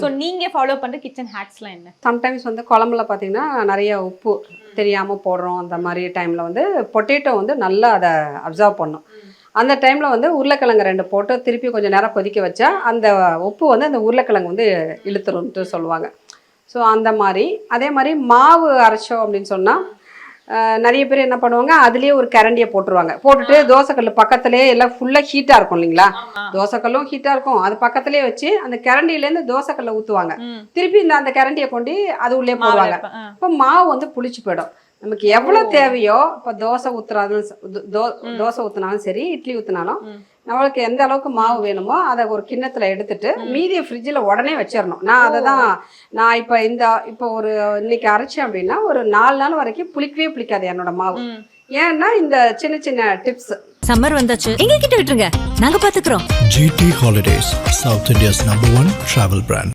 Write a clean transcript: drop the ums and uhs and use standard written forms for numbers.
So நீங்க follow பண்ற kitchen ஹேக்ஸ்லாம் என்ன? சம்டைம்ஸ் வந்து குழம்புல பார்த்தீங்கன்னா நிறைய உப்பு தெரியாமல் போடுறோம். அந்த மாதிரி டைமில் வந்து பொட்டேட்டோ வந்து நல்லா அதை அப்சர்வ் பண்ணும். அந்த டைமில் வந்து உருளைக்கிழங்கு 2 போட்டு திருப்பி கொஞ்சம் நேரம் கொதிக்க வச்சா அந்த உப்பு வந்து அந்த உருளைக்கிழங்கு வந்து இழுத்துரும்ட்டு சொல்லுவாங்க. ஸோ அந்த மாதிரி அதே மாதிரி மாவு அரைச்சோம் அப்படின்னு சொன்னால் நிறைய பேர் என்ன பண்ணுவாங்க, அதுலேயே ஒரு கரண்டியை போட்டுருவாங்க. போட்டுட்டு தோசைக்கல் பக்கத்துலேயே எல்லாம் ஃபுல்லாக ஹீட்டாக இருக்கும் இல்லைங்களா, தோசைக்கல்லும் ஹீட்டாக இருக்கும், அது பக்கத்துலேயே வச்சு அந்த கரண்டியிலேருந்து தோசைக்கல்ல ஊற்றுவாங்க. திருப்பி அந்த கரண்டியை கொண்டு அது உள்ளே போடுவாங்க. இப்போ மாவு வந்து புளிச்சு போயிடும். நமக்கு எவ்வளோ தேவையோ, இப்போ தோசை ஊற்றினாலும் சரி, இட்லி ஊற்றினாலும் நம்மளுக்கு எந்த அளவுக்கு மாவு வேணுமோ அதை ஒரு கிண்ணத்தில் எடுத்துட்டு மீதியை ஃப்ரிட்ஜில் உடனே வச்சிடணும். நான் அதை தான் நான் இப்போ ஒரு இன்னைக்கு அரைச்சேன் அப்படின்னா ஒரு 4 நாள் வரைக்கும் புளிக்கவே புளிக்காது என்னோட மாவு. ஏன்னா இந்த சின்ன சின்ன டிப்ஸ். சம்மர் வந்தாச்சு, எங்க கிட்ட விட்டுருங்க, நாங்க பாத்துக்கிறோம். GT Holidays, South India's #1 travel brand.